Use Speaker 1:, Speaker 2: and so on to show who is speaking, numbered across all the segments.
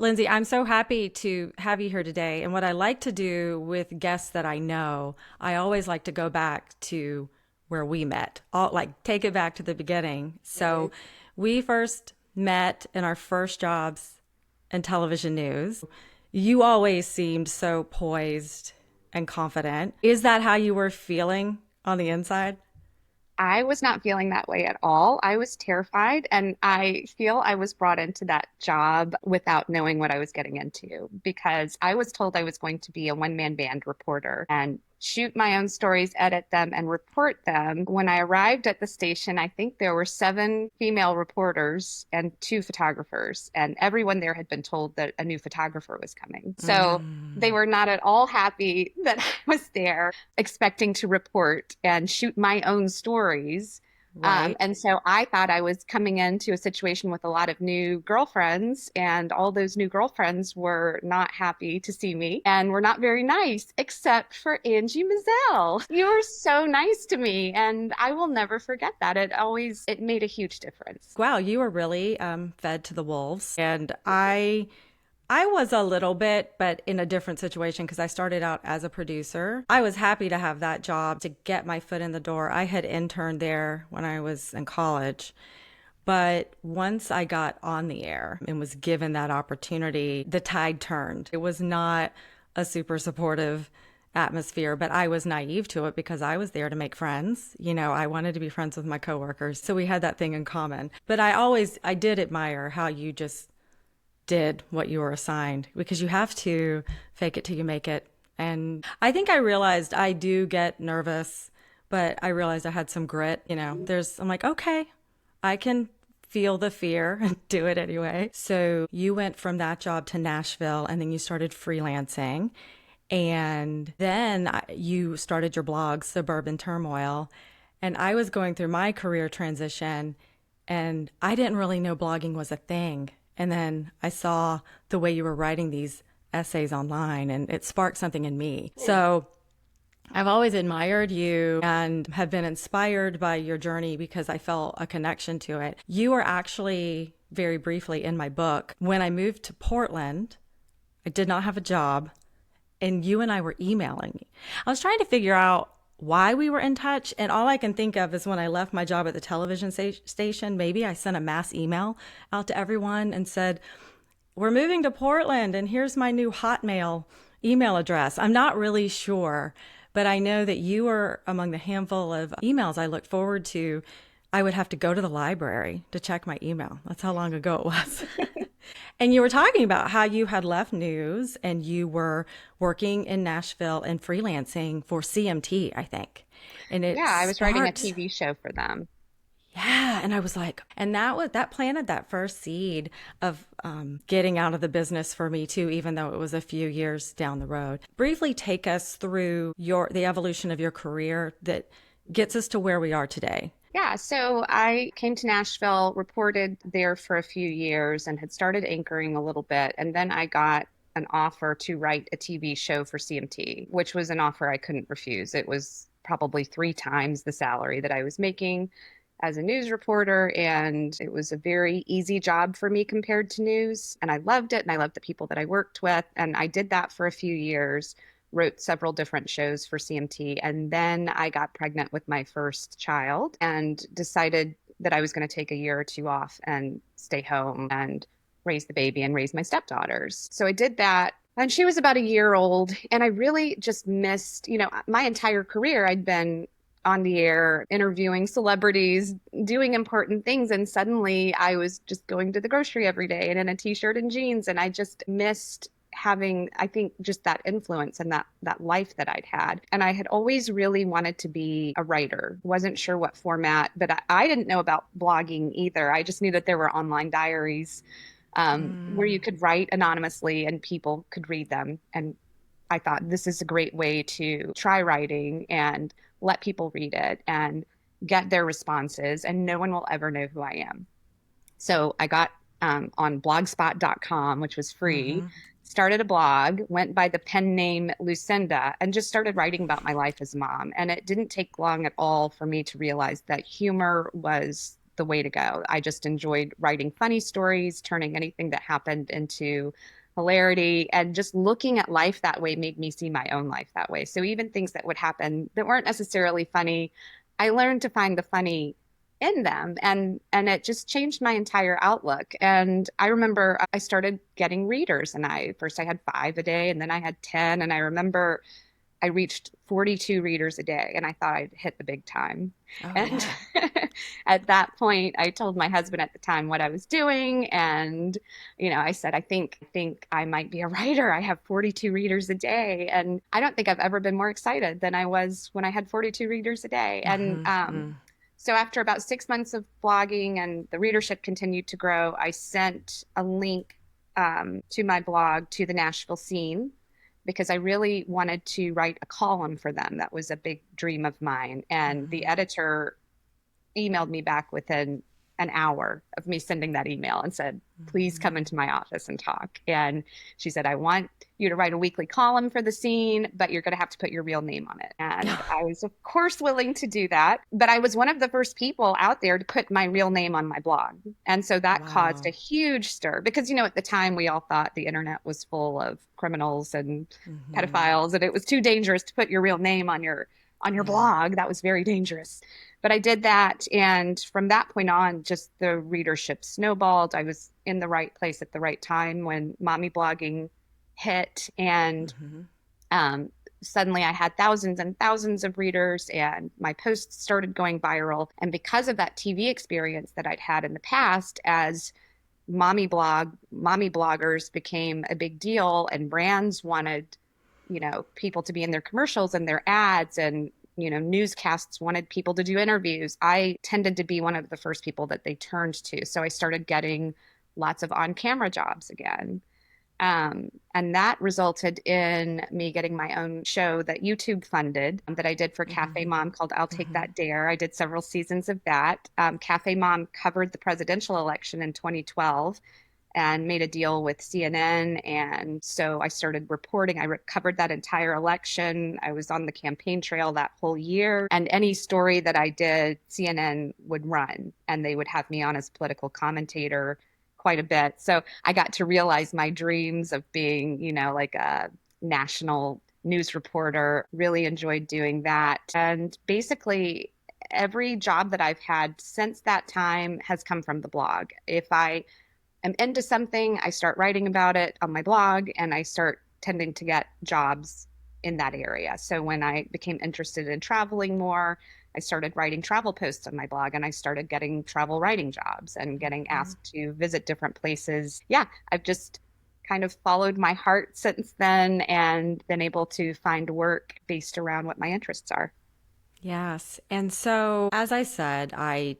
Speaker 1: Lindsay, I'm so happy to have you here today. And what I like to do with guests that I know, I always like to go back to where we met, like take it back to the beginning. So we first met in our first jobs in television news. You always seemed so poised and confident. Is that how you were feeling on the inside?
Speaker 2: I was not feeling that way at all. I was terrified, and I feel I was brought into that job without knowing what I was getting into because I was told I was going to be a one-man band reporter and shoot my own stories, edit them, and report them. When I arrived at the station, I think there were seven female reporters and two photographers, and everyone there had been told that a new photographer was coming. So they
Speaker 1: Mm,
Speaker 2: were not at all happy that I was there expecting to report and shoot my own stories.
Speaker 1: right.
Speaker 2: And so I thought I was coming into a situation with a lot of new girlfriends, and all those new girlfriends were not happy to see me and were not very nice, except for Angie Mazzell. You were so nice to me, and I will never forget that. It made a huge difference.
Speaker 1: Wow, you were really fed to the wolves. And I was a little bit, but in a different situation because I started out as a producer. I was happy to have that job to get my foot in the door. I had interned there when I was in college. But once I got on the air and was given that opportunity, the tide turned. It was not a super supportive atmosphere, but I was naive to it because I was there to make friends. I wanted to be friends with my coworkers. So we had that thing in common. But I did admire how you just did what you were assigned because you have to fake it till you make it. And I think I realized I do get nervous, but I realized I had some grit. I'm like, okay, I can feel the fear and do it anyway. So you went from that job to Nashville and then you started freelancing. And then you started your blog, Suburban Turmoil. And I was going through my career transition and I didn't really know blogging was a thing. And then I saw the way you were writing these essays online and it sparked something in me. So I've always admired you and have been inspired by your journey because I felt a connection to it. You were actually very briefly in my book. When I moved to Portland, I did not have a job and you and I were emailing. I was trying to figure out why we were in touch, and all I can think of is when I left my job at the television station, maybe I sent a mass email out to everyone and said, "We're moving to Portland, and here's my new Hotmail email address." I'm not really sure, but I know that you were among the handful of emails I look forward to. I would have to go to the library to check my email. That's how long ago it was. And you were talking about how you had left news and you were working in Nashville and freelancing for CMT, I think. And it
Speaker 2: Yeah, I was writing a
Speaker 1: sparked,
Speaker 2: TV show for them.
Speaker 1: yeah. And I was like, and that planted that first seed of getting out of the business for me too, even though it was a few years down the road. Briefly take us through the evolution of your career that gets us to where we are today.
Speaker 2: Yeah, so I came to Nashville, reported there for a few years, and had started anchoring a little bit. And then I got an offer to write a TV show for CMT, which was an offer I couldn't refuse. It was probably three times the salary that I was making as a news reporter. And it was a very easy job for me compared to news. And I loved it. And I loved the people that I worked with. And I did that for a few years, wrote several different shows for CMT. And then I got pregnant with my first child and decided that I was going to take a year or two off and stay home and raise the baby and raise my stepdaughters. So I did that. And she was about a year old. And I really just missed, my entire career, I'd been on the air interviewing celebrities, doing important things. And suddenly I was just going to the grocery every day and in a t-shirt and jeans. And I just missed having, I think, just that influence and that life that I'd had. And I had always really wanted to be a writer. Wasn't sure what format, but I didn't know about blogging either. I just knew that there were online diaries where you
Speaker 1: Mm.
Speaker 2: could write anonymously and people could read them. And I thought this is a great way to try writing and let people read it and get their responses, and no one will ever know who I am. So I got on blogspot.com, which was free,
Speaker 1: Mm-hmm.
Speaker 2: started a blog, went by the pen name Lucinda, and just started writing about my life as a mom. And it didn't take long at all for me to realize that humor was the way to go. I just enjoyed writing funny stories, turning anything that happened into hilarity, and just looking at life that way made me see my own life that way. So even things that would happen that weren't necessarily funny, I learned to find the funny in them, and it just changed my entire outlook. And I remember I started getting readers, and I had 5 a day, and then I had 10, and I remember I reached 42 readers a day, and I thought I'd hit the big time.
Speaker 1: Oh,
Speaker 2: And
Speaker 1: yeah.
Speaker 2: at that point, I told my husband at the time what I was doing. And, I said, I think I might be a writer. I have 42 readers a day. And I don't think I've ever been more excited than I was when I had 42 readers a day. And
Speaker 1: Mm-hmm.
Speaker 2: so after about 6 months of blogging and the readership continued to grow, I sent a link to my blog to the Nashville scene because I really wanted to write a column for them. That was a big dream of mine. And the
Speaker 1: Mm-hmm.
Speaker 2: editor emailed me back within an hour of me sending that email and said, please come
Speaker 1: Mm-hmm.
Speaker 2: into my office and talk. And she said, I want you to write a weekly column for the scene, but you're going to have to put your real name on it. And I was, of course, willing to do that. But I was one of the first people out there to put my real name on my blog. And so that caused a
Speaker 1: Wow.
Speaker 2: huge stir because, at the time we all thought the internet was full of criminals and
Speaker 1: Mm-hmm.
Speaker 2: pedophiles, and it was too dangerous to put your real name on your
Speaker 1: Yeah.
Speaker 2: blog. That was very dangerous. But I did that. And from that point on, just the readership snowballed. I was in the right place at the right time when mommy blogging hit. And
Speaker 1: Mm-hmm.
Speaker 2: um, suddenly I had thousands and thousands of readers, and my posts started going viral. And because of that TV experience that I'd had in the past, as mommy bloggers became a big deal, and brands wanted people to be in their commercials and their ads, and newscasts wanted people to do interviews. I tended to be one of the first people that they turned to. So I started getting lots of on-camera jobs again. And that resulted in me getting my own show that YouTube funded, that I did for Cafe
Speaker 1: Mm-hmm.
Speaker 2: Mom, called I'll Take
Speaker 1: Mm-hmm.
Speaker 2: That Dare. I did several seasons of that. Cafe Mom covered the presidential election in 2012 and made a deal with CNN. And so I started reporting. Covered that entire election. I was on the campaign trail that whole year. And any story that I did, CNN would run, and they would have me on as political commentator quite a bit. So I got to realize my dreams of being, like a national news reporter. Really enjoyed doing that. And basically, every job that I've had since that time has come from the blog. If I am into something, I start writing about it on my blog, and I start tending to get jobs in that area. So when I became interested in traveling more, I started writing travel posts on my blog, and I started getting travel writing jobs and getting
Speaker 1: Mm-hmm.
Speaker 2: asked to visit different places. Yeah, I've just kind of followed my heart since then and been able to find work based around what my interests are.
Speaker 1: Yes. And so, as I said, I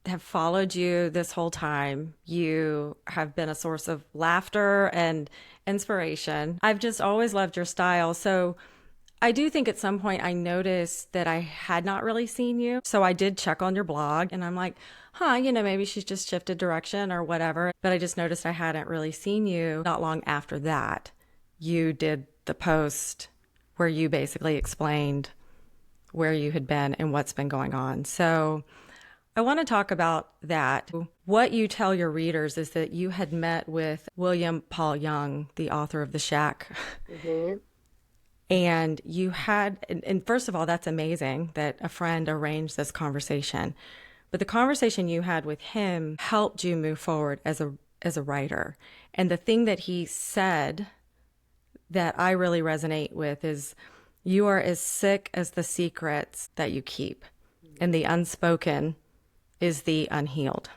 Speaker 1: have followed you this whole time. You have been a source of laughter and inspiration. I've just always loved your style. So, I do think at some point I noticed that I had not really seen you. So I did check on your blog and I'm like, maybe she's just shifted direction or whatever. But I just noticed I hadn't really seen you. Not long after that, you did the post where you basically explained where you had been and what's been going on. So I want to talk about that. What you tell your readers is that you had met with William Paul Young, the author of The Shack.
Speaker 2: Mhm.
Speaker 1: And you had, and first of all, that's amazing that a friend arranged this conversation. But the conversation you had with him helped you move forward as a writer. And the thing that he said that I really resonate with is you are as sick as the secrets that you keep, and the unspoken is the unhealed.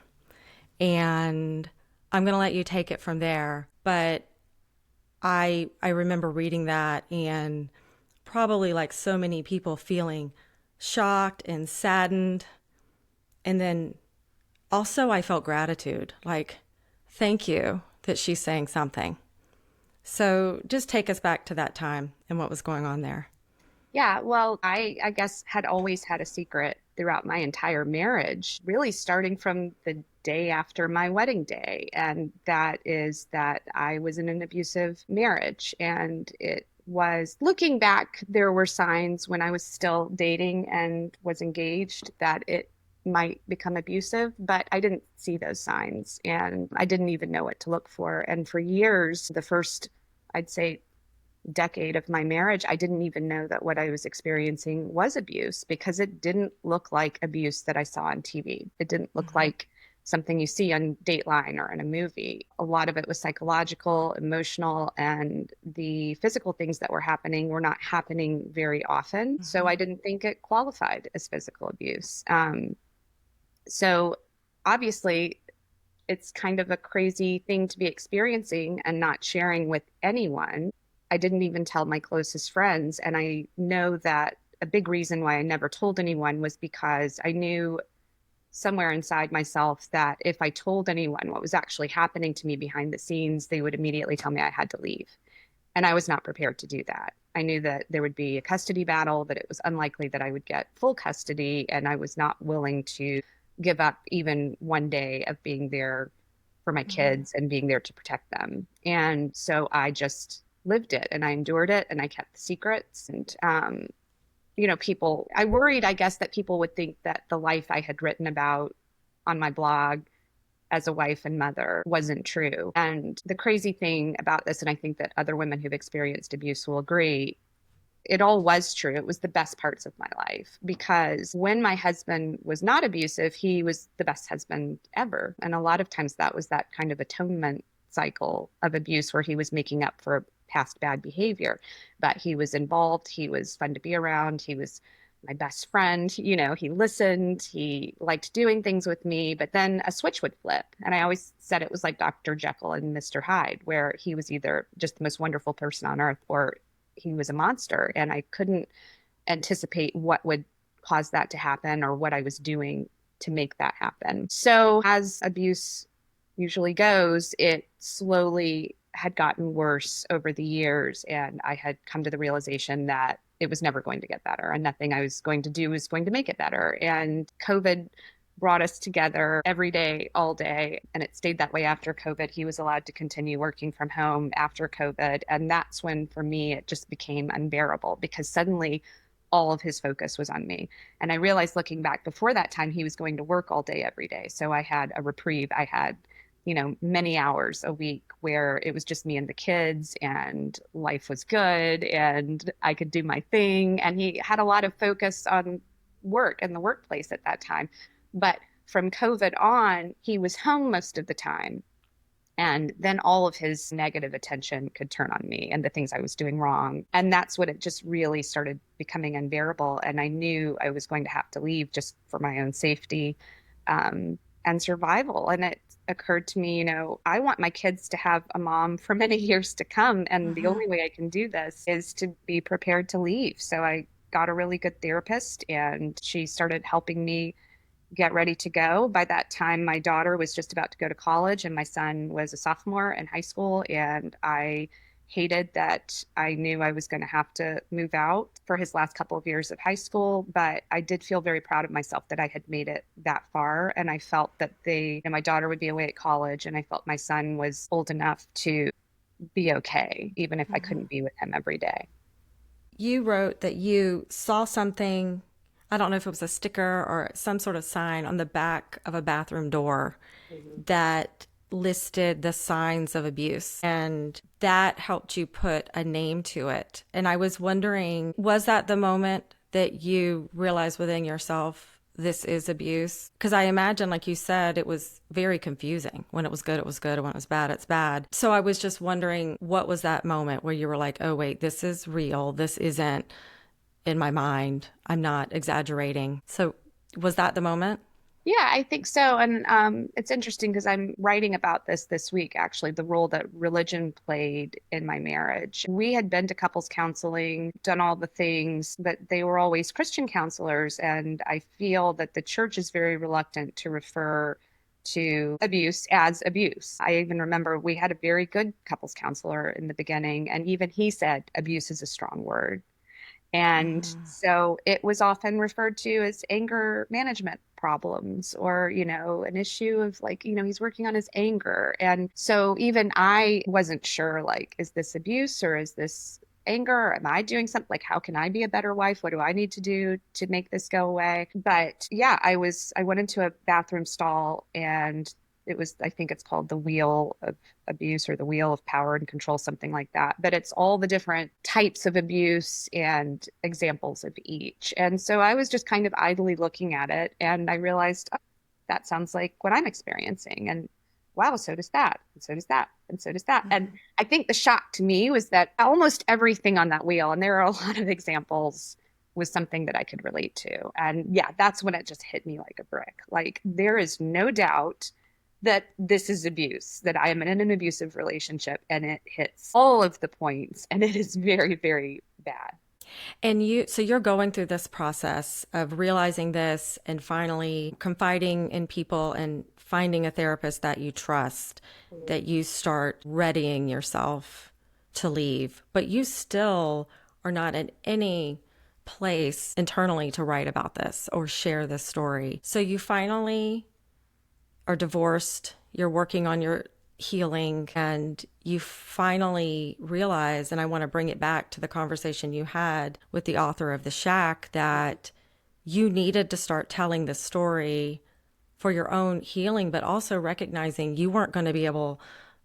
Speaker 1: And I'm going to let you take it from there, but I remember reading that and probably like so many people feeling shocked and saddened. And then also I felt gratitude, like thank you that she's saying something. So just take us back to that time and what was going on there.
Speaker 2: Yeah, well, I guess had always had a secret throughout my entire marriage, really starting from the day after my wedding day. And that is that I was in an abusive marriage. And it was, looking back, there were signs when I was still dating and was engaged that it might become abusive, but I didn't see those signs and I didn't even know what to look for. And for years, the first, I'd say, decade of my marriage, I didn't even know that what I was experiencing was abuse because it didn't look like abuse that I saw on TV. It didn't look
Speaker 1: Mhm.
Speaker 2: like something you see on Dateline or in a movie. A lot of it was psychological, emotional, and the physical things that were happening were not happening very often. So
Speaker 1: Mhm.
Speaker 2: I didn't think it qualified as physical abuse. So obviously, it's kind of a crazy thing to be experiencing and not sharing with anyone. I didn't even tell my closest friends. And I know that a big reason why I never told anyone was because I knew somewhere inside myself that if I told anyone what was actually happening to me behind the scenes, they would immediately tell me I had to leave. And I was not prepared to do that. I knew that there would be a custody battle, that it was unlikely that I would get full custody, and I was not willing to give up even one day of being there for my
Speaker 1: Mhm.
Speaker 2: kids and being there to protect them. And so I just lived it and I endured it and I kept the secrets. And, people, I worried, I guess, that people would think that the life I had written about on my blog as a wife and mother wasn't true. And the crazy thing about this, and I think that other women who've experienced abuse will agree, it all was true. It was the best parts of my life because when my husband was not abusive, he was the best husband ever. And a lot of times that was that kind of atonement cycle of abuse where he was making up for past bad behavior. But he was involved, he was fun to be around, he was my best friend. He listened, he liked doing things with me, but then a switch would flip. And I always said it was like Dr. Jekyll and Mr. Hyde, where he was either just the most wonderful person on earth or he was a monster. And I couldn't anticipate what would cause that to happen or what I was doing to make that happen. So, as abuse usually goes, it slowly had gotten worse over the years. And I had come to the realization that it was never going to get better and nothing I was going to do was going to make it better. And COVID brought us together every day, all day. And it stayed that way after COVID. He was allowed to continue working from home after COVID. And that's when, for me, it just became unbearable because suddenly all of his focus was on me. And I realized looking back before that time, he was going to work all day, every day. So I had a reprieve. I had, many hours a week where it was just me and the kids and life was good and I could do my thing. And he had a lot of focus on work and the workplace at that time. But from COVID on, he was home most of the time. And then all of his negative attention could turn on me and the things I was doing wrong. And that's when it just really started becoming unbearable. And I knew I was going to have to leave just for my own safety and survival. And it occurred to me, I want my kids to have a mom for many years to come. And the
Speaker 1: Mhm.
Speaker 2: only way I can do this is to be prepared to leave. So I got a really good therapist and she started helping me get ready to go. By that time, my daughter was just about to go to college, and my son was a sophomore in high school. And I hated that I knew I was going to have to move out for his last couple of years of high school. But I did feel very proud of myself that I had made it that far. And I felt that my daughter would be away at college, and I felt my son was old enough to be okay, even if I
Speaker 1: Mhm.
Speaker 2: couldn't be with him every day.
Speaker 1: You wrote that you saw something, I don't know if it was a sticker or some sort of sign on the back of a bathroom door
Speaker 2: Mhm.
Speaker 1: that listed the signs of abuse. And that helped you put a name to it. And I was wondering, was that the moment that you realized within yourself, this is abuse? Because I imagine, like you said, it was very confusing. When it was good, it was good. And when it was bad, it's bad. So I was just wondering, what was that moment where you were like, oh, wait, this is real. This isn't in my mind. I'm not exaggerating. So was that the moment?
Speaker 2: Yeah, I think so. And it's interesting because I'm writing about this week, actually, the role that religion played in my marriage. We had been to couples counseling, done all the things, but they were always Christian counselors. And I feel that the church is very reluctant to refer to abuse as abuse. I even remember we had a very good couples counselor in the beginning, and even he said abuse is a strong word. And
Speaker 1: Mm-hmm.
Speaker 2: so it was often referred to as anger management problems or, an issue of like, he's working on his anger. And so even I wasn't sure, like, is this abuse or is this anger, or am I doing something? Like, how can I be a better wife? What do I need to do to make this go away? But yeah, I went into a bathroom stall, and it was, I think it's called the wheel of abuse or the wheel of power and control, something like that. But it's all the different types of abuse and examples of each. And so I was just kind of idly looking at it, and I realized, oh, that sounds like what I'm experiencing. And wow, so does that. And so does that. And so does that. And
Speaker 1: Mhm.
Speaker 2: I think the shock to me was that almost everything on that wheel, and there are a lot of examples, was something that I could relate to. And yeah, that's when it just hit me like a brick. Like, there is no doubt that this is abuse, that I am in an abusive relationship, and it hits all of the points, and it is very, very bad.
Speaker 1: And so you're going through this process of realizing this and finally confiding in people and finding a therapist that you trust, that you start readying yourself to leave, but you still are not in any place internally to write about this or share this story. So you finally are divorced, you're working on your healing, and you finally realize, and I want to bring it back to the conversation you had with the author of The Shack, that you needed to start telling the story for your own healing, but also recognizing you weren't going to be able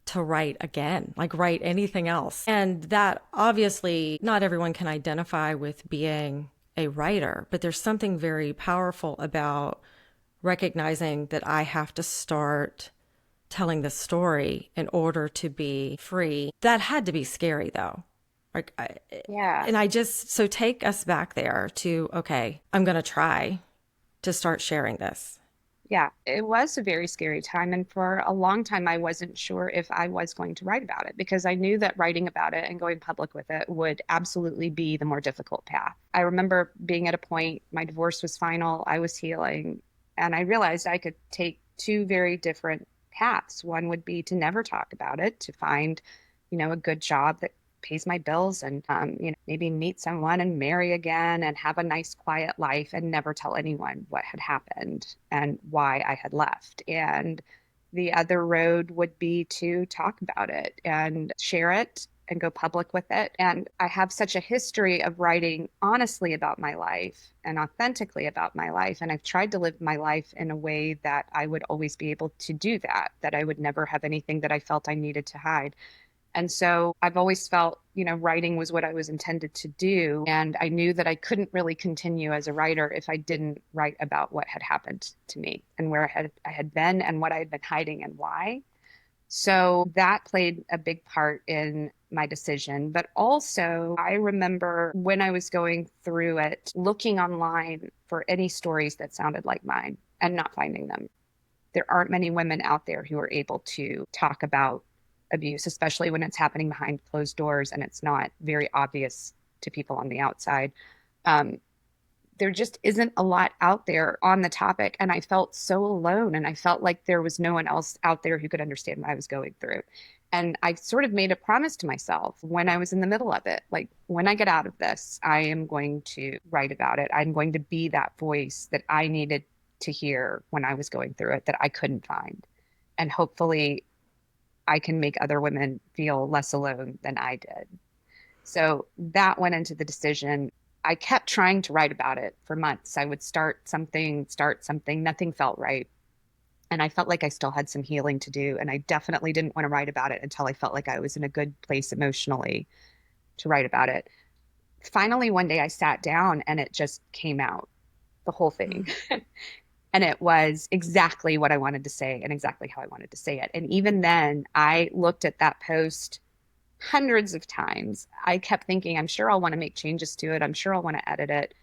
Speaker 1: to write again, like write anything else. And that obviously not everyone can identify with being a writer, but there's something very powerful about recognizing that I have to start telling the story in order to be free. That had to be scary though. Like,
Speaker 2: Yeah.
Speaker 1: and I just, so take us back there to, okay, I'm going to try to start sharing this.
Speaker 2: Yeah, it was a very scary time. And for a long time, I wasn't sure if I was going to write about it, because I knew that writing about it and going public with it would absolutely be the more difficult path. I remember being at a point, my divorce was final, I was healing, and I realized I could take two very different paths. One would be to never talk about it, to find, a good job that pays my bills, and maybe meet someone and marry again and have a nice quiet life and never tell anyone what had happened and why I had left. And the other road would be to talk about it and share it and go public with it. And I have such a history of writing honestly about my life and authentically about my life. And I've tried to live my life in a way that I would always be able to do that, that I would never have anything that I felt I needed to hide. And so I've always felt, writing was what I was intended to do. And I knew that I couldn't really continue as a writer if I didn't write about what had happened to me and where I had been and what I had been hiding and why. So that played a big part in my decision. But also, I remember when I was going through it, looking online for any stories that sounded like mine and not finding them. There aren't many women out there who are able to talk about abuse, especially when it's happening behind closed doors and it's not very obvious to people on the outside. Um, there just isn't a lot out there on the topic. And I felt so alone. And I felt like there was no one else out there who could understand what I was going through. And I sort of made a promise to myself when I was in the middle of it, like, when I get out of this, I am going to write about it. I'm going to be that voice that I needed to hear when I was going through it that I couldn't find. And hopefully I can make other women feel less alone than I did. So that went into the decision. I kept trying to write about it for months. I would start something, nothing felt right. And I felt like I still had some healing to do. And I definitely didn't want to write about it until I felt like I was in a good place emotionally to write about it. Finally, one day I sat down and it just came out, the whole thing. And it was exactly what I wanted to say and exactly how I wanted to say it. And even then, I looked at that post hundreds of times. I kept thinking, I'm sure I'll want to make changes to it. I'm sure I'll want to edit it.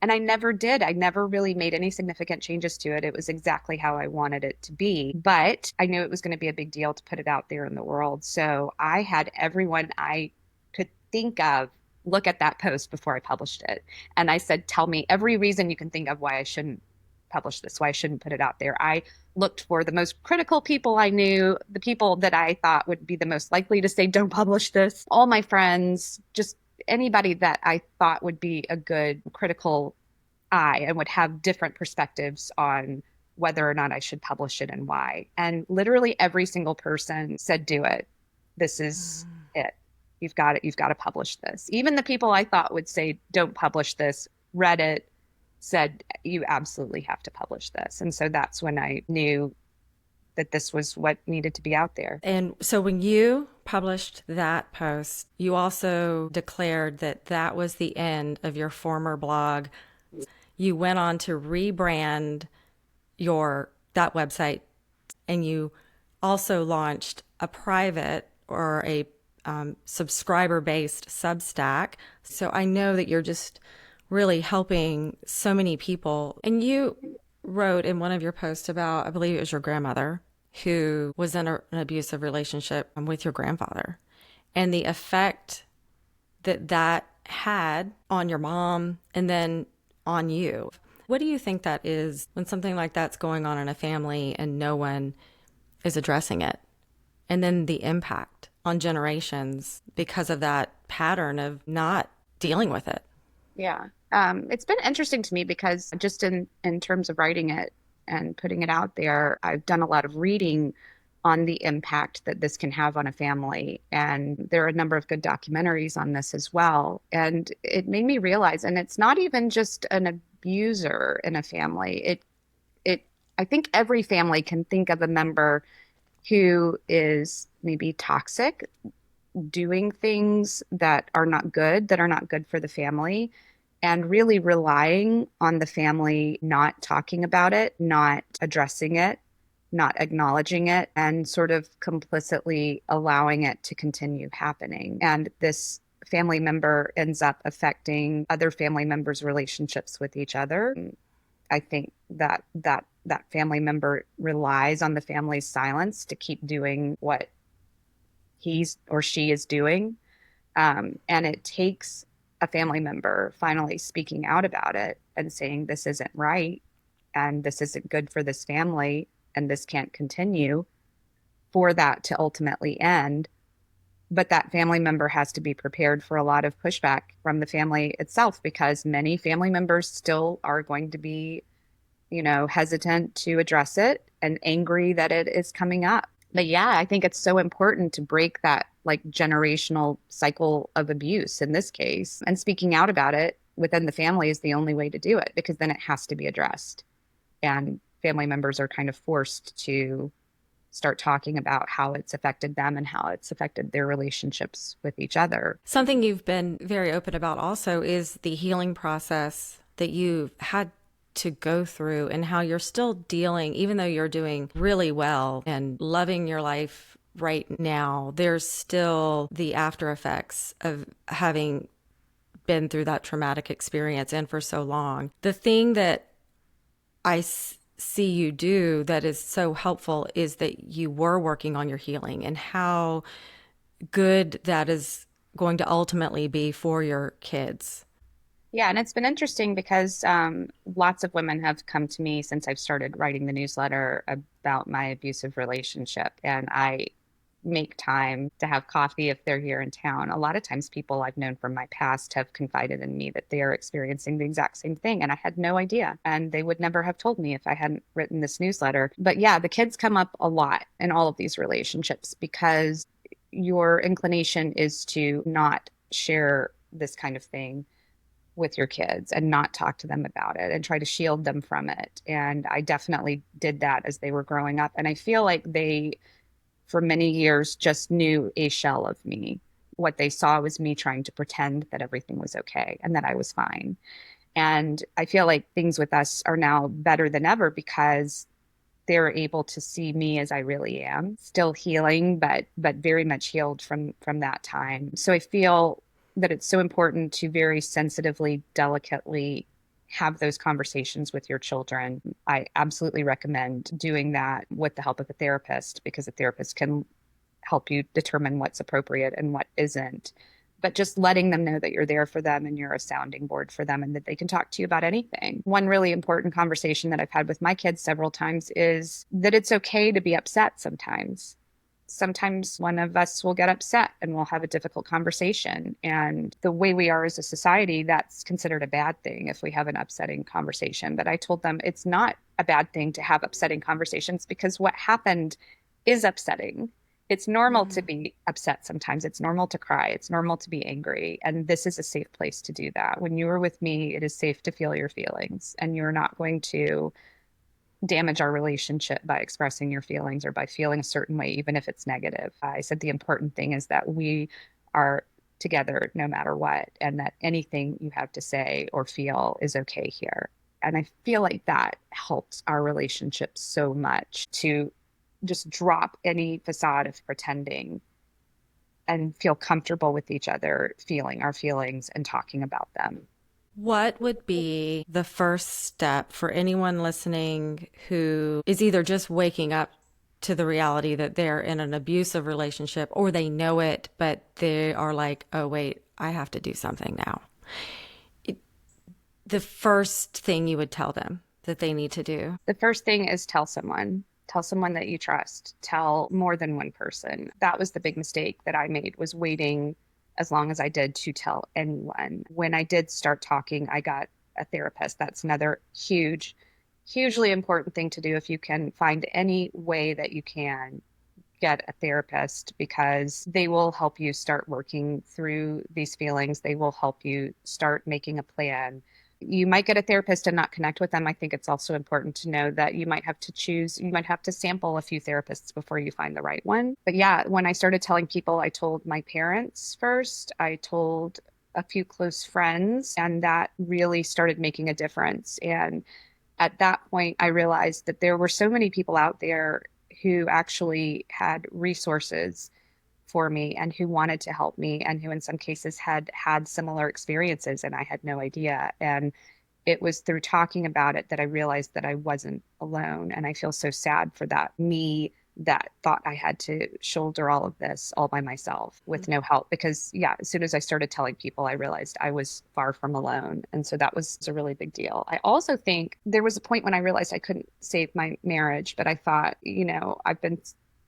Speaker 2: And I never did. I never really made any significant changes to it. It was exactly how I wanted it to be. But I knew it was going to be a big deal to put it out there in the world. So I had everyone I could think of look at that post before I published it. And I said, tell me every reason you can think of why I shouldn't publish this, why I shouldn't put it out there. I looked for the most critical people I knew, the people that I thought would be the most likely to say, don't publish this, all my friends, just anybody that I thought would be a good critical eye and would have different perspectives on whether or not I should publish it and why. And literally every single person said, do it. This is it. You've got to publish this. Even the people I thought would say, don't publish this, read it, said, you absolutely have to publish this. And so that's when I knew that this was what needed to be out there.
Speaker 1: And so when you published that post, you also declared that that was the end of your former blog. You went on to rebrand your that website, and you also launched a private or a subscriber-based Substack. So I know that you're just really helping so many people. And you wrote in one of your posts about, I believe it was your grandmother, who was in an abusive relationship with your grandfather, and the effect that that had on your mom and then on you. What do you think that is when something like that's going on in a family and no one is addressing it? And then the impact on generations because of that pattern of not dealing with it.
Speaker 2: Yeah. It's been interesting to me because just in terms of writing it and putting it out there, I've done a lot of reading on the impact that this can have on a family. And there are a number of good documentaries on this as well. And it made me realize, and it's not even just an abuser in a family. I think every family can think of a member who is maybe toxic, doing things that are not good for the family, and really relying on the family not talking about it, not addressing it, not acknowledging it, and sort of complicitly allowing it to continue happening. And this family member ends up affecting other family members' relationships with each other. I think that family member relies on the family's silence to keep doing what he's or she is doing. And it takes a family member finally speaking out about it and saying, this isn't right, and this isn't good for this family, and this can't continue, for that to ultimately end. But that family member has to be prepared for a lot of pushback from the family itself, because many family members still are going to be, hesitant to address it and angry that it is coming up. But yeah, I think it's so important to break that like generational cycle of abuse in this case. And speaking out about it within the family is the only way to do it, because then it has to be addressed. And family members are kind of forced to start talking about how it's affected them and how it's affected their relationships with each other.
Speaker 1: Something you've been very open about also is the healing process that you've had to go through, and how you're still dealing, even though you're doing really well and loving your life right now, there's still the after effects of having been through that traumatic experience and for so long. The thing that I see you do that is so helpful is that you were working on your healing, and how good that is going to ultimately be for your kids.
Speaker 2: Yeah, and it's been interesting because lots of women have come to me since I've started writing the newsletter about my abusive relationship. And I make time to have coffee if they're here in town. A lot of times people I've known from my past have confided in me that they are experiencing the exact same thing. And I had no idea. And they would never have told me if I hadn't written this newsletter. But yeah, the kids come up a lot in all of these relationships, because your inclination is to not share this kind of thing with your kids and not talk to them about it and try to shield them from it. And I definitely did that as they were growing up. And I feel like they, for many years, just knew a shell of me. What they saw was me trying to pretend that everything was okay and that I was fine. And I feel like things with us are now better than ever, because they're able to see me as I really am, still healing, but very much healed from that time. So I feel that it's so important to very sensitively, delicately have those conversations with your children. I absolutely recommend doing that with the help of a therapist, because a therapist can help you determine what's appropriate and what isn't. But just letting them know that you're there for them and you're a sounding board for them, and that they can talk to you about anything. One really important conversation that I've had with my kids several times is that it's okay to be upset sometimes. Sometimes one of us will get upset and we'll have a difficult conversation. And the way we are as a society, that's considered a bad thing if we have an upsetting conversation. But I told them it's not a bad thing to have upsetting conversations, because what happened is upsetting. It's normal to
Speaker 1: Mm.
Speaker 2: be upset sometimes. It's normal to cry. It's normal to be angry. And this is a safe place to do that. When you are with me, it is safe to feel your feelings, and you're not going to damage our relationship by expressing your feelings or by feeling a certain way, even if it's negative. I said the important thing is that we are together no matter what, and that anything you have to say or feel is okay here. And I feel like that helps our relationship so much to just drop any facade of pretending and feel comfortable with each other, feeling our feelings and talking about them.
Speaker 1: What would be the first step for anyone listening who is either just waking up to the reality that they're in an abusive relationship or they know it, but they are like, oh, wait, I have to do something now? The first thing you would tell them that they need to do?
Speaker 2: The first thing is tell someone. Tell someone that you trust. Tell more than one person. That was the big mistake that I made, was waiting as long as I did to tell anyone. When I did start talking, I got a therapist. That's another hugely important thing to do if you can find any way that you can get a therapist, because they will help you start working through these feelings. They will help you start making a plan. You might get a therapist and not connect with them. I think it's also important to know that you might have to choose, you might have to sample a few therapists before you find the right one. But yeah, when I started telling people, I told my parents first, I told a few close friends, and that really started making a difference. And at that point, I realized that there were so many people out there who actually had resources for me and who wanted to help me, and who in some cases had had similar experiences and I had no idea. And it was through talking about it that I realized that I wasn't alone. And I feel so sad for that me that thought I had to shoulder all of this all by myself with no help. Because, yeah, as soon as I started telling people, I realized I was far from alone. And so that was a really big deal. I also think there was a point when I realized I couldn't save my marriage, but I thought, I've been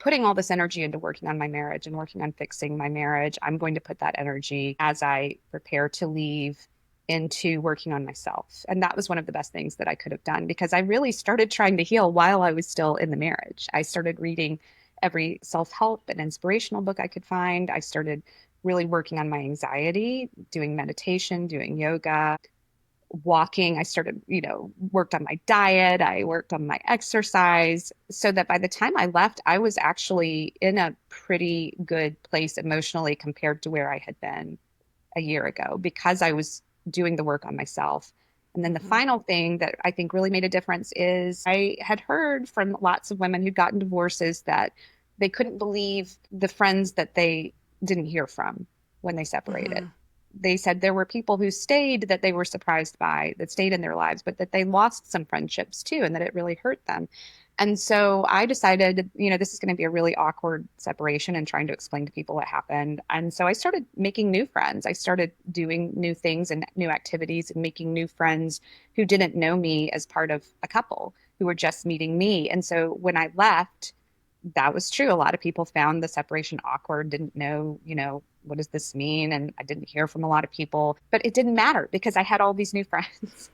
Speaker 2: putting all this energy into working on my marriage and working on fixing my marriage. I'm going to put that energy as I prepare to leave into working on myself. And that was one of the best things that I could have done, because I really started trying to heal while I was still in the marriage. I started reading every self-help and inspirational book I could find. I started really working on my anxiety, doing meditation, doing yoga, walking. I started, worked on my diet. I worked on my exercise, so that by the time I left, I was actually in a pretty good place emotionally compared to where I had been a year ago, because I was doing the work on myself. And then the
Speaker 1: Mhm.
Speaker 2: final thing that I think really made a difference is I had heard from lots of women who'd gotten divorces that they couldn't believe the friends that they didn't hear from when they separated.
Speaker 1: Mhm.
Speaker 2: They said there were people who stayed that they were surprised by, that stayed in their lives, but that they lost some friendships too, and that it really hurt them. And so I decided, this is going to be a really awkward separation, and trying to explain to people what happened. And so I started making new friends. I started doing new things and new activities and making new friends who didn't know me as part of a couple, who were just meeting me. And so when I left, that was true. A lot of people found the separation awkward, didn't know, what does this mean? And I didn't hear from a lot of people, but it didn't matter, because I had all these new friends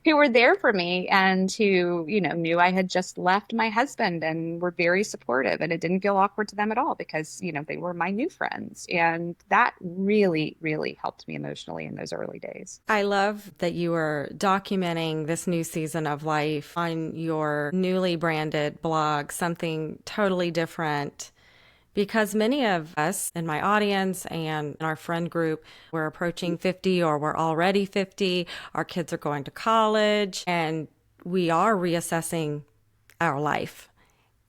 Speaker 2: who were there for me, and who, knew I had just left my husband and were very supportive. And it didn't feel awkward to them at all, because, they were my new friends. And that really, really helped me emotionally in those early days.
Speaker 1: I love that you are documenting this new season of life on your newly branded blog, something totally different. Because many of us in my audience and in our friend group, we're approaching 50 or we're already 50. Our kids are going to college and we are reassessing our life.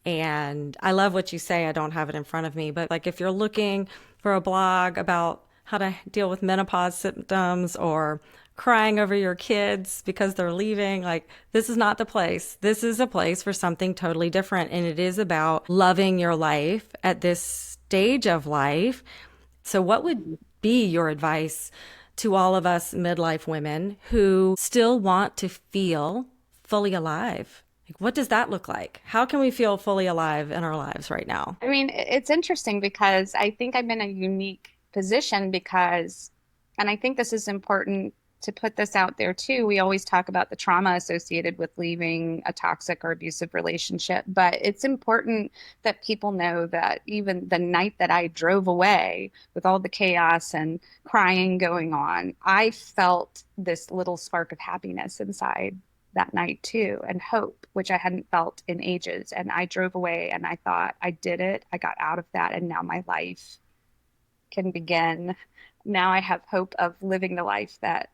Speaker 1: And I love what you say. I don't have it in front of me, but like if you're looking for a blog about how to deal with menopause symptoms or crying over your kids because they're leaving, like this is not the place. This is a place for something totally different. And it is about loving your life at this stage of life. So, what would be your advice to all of us midlife women who still want to feel fully alive? Like, what does that look like? How can we feel fully alive in our lives right now?
Speaker 2: I mean, it's interesting, because I think I'm in a unique position, because, and I think this is important to put this out there too. We always talk about the trauma associated with leaving a toxic or abusive relationship, but it's important that people know that even the night that I drove away with all the chaos and crying going on, I felt this little spark of happiness inside that night too, and hope, which I hadn't felt in ages. And I drove away and I thought, I did it. I got out of that, and now my life can begin. Now I have hope of living the life that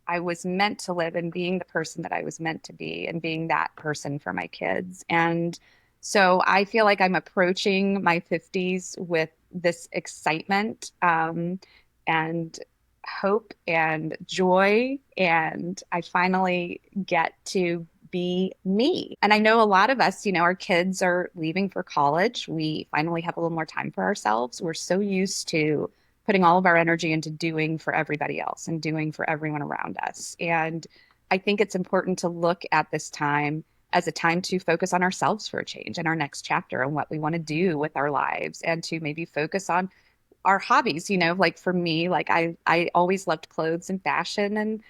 Speaker 2: I was meant to live and being the person that I was meant to be and being that person for my kids. And so I feel like I'm approaching my 50s with this excitement, and hope and joy. And I finally get to be me. And I know a lot of us, our kids are leaving for college. We finally have a little more time for ourselves. We're so used to putting all of our energy into doing for everybody else and doing for everyone around us. And I think it's important to look at this time as a time to focus on ourselves for a change and our next chapter and what we want to do with our lives, and to maybe focus on our hobbies. Like for me, like I always loved clothes and fashion and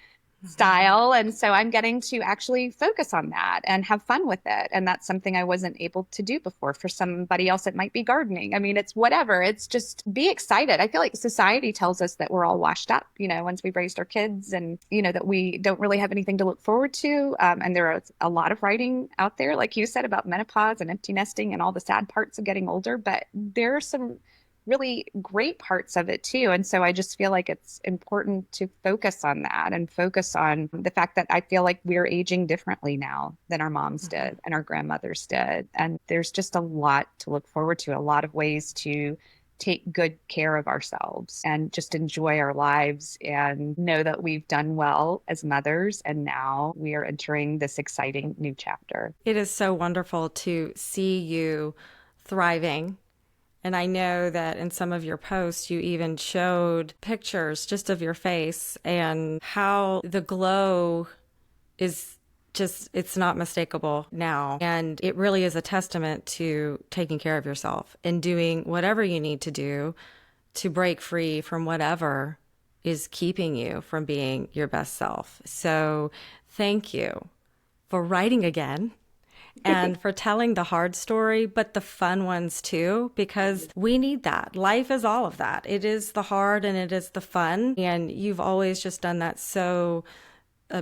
Speaker 2: style. And so I'm getting to actually focus on that and have fun with it. And that's something I wasn't able to do before. For somebody else, it might be gardening. I mean, it's whatever. It's just be excited. I feel like society tells us that we're all washed up, once we've raised our kids, and, that we don't really have anything to look forward to. And there are a lot of writing out there, like you said, about menopause and empty nesting and all the sad parts of getting older. But there are some really great parts of it too. And so I just feel like it's important to focus on that and focus on the fact that I feel like we're aging differently now than our moms did and our grandmothers did. And there's just a lot to look forward to, a lot of ways to take good care of ourselves and just enjoy our lives and know that we've done well as mothers. And now we are entering this exciting new chapter.
Speaker 1: It is so wonderful to see you thriving. And I know that in some of your posts, you even showed pictures just of your face and how the glow is just, it's not mistakable now. And it really is a testament to taking care of yourself and doing whatever you need to do to break free from whatever is keeping you from being your best self. So thank you for writing again. And for telling the hard story, but the fun ones too, because we need that. Life is all of that. It is the hard and it is the fun. And you've always just done that so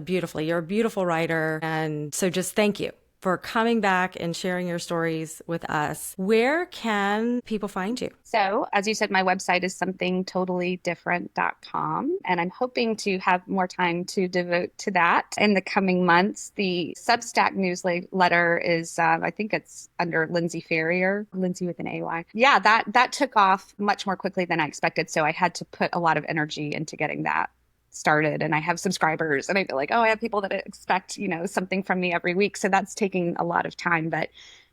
Speaker 1: beautifully. You're a beautiful writer. And so just thank you for coming back and sharing your stories with us. Where can people find you?
Speaker 2: So, as you said, my website is somethingtotallydifferent.com, and I'm hoping to have more time to devote to that in the coming months. The Substack newsletter is, I think it's under Lindsay Ferrier, Lindsay with an AY. Yeah, that took off much more quickly than I expected. So I had to put a lot of energy into getting that started, and I have subscribers, and I feel like, I have people that expect, something from me every week. So that's taking a lot of time. But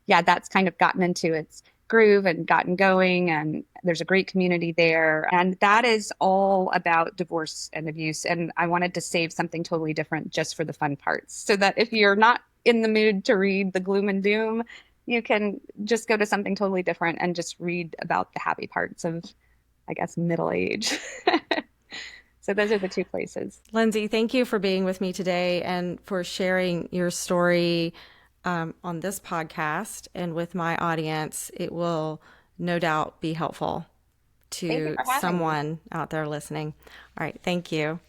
Speaker 2: yeah, that's kind of gotten into its groove and gotten going, and there's a great community there. And that is all about divorce and abuse. And I wanted to save something totally different just for the fun parts, so that if you're not in the mood to read the gloom and doom, you can just go to something totally different and just read about the happy parts of, I guess, middle age. So those are the two places.
Speaker 1: Lindsay, thank you for being with me today and for sharing your story on this podcast and with my audience. It will no doubt be helpful to someone out there listening. All right. Thank you.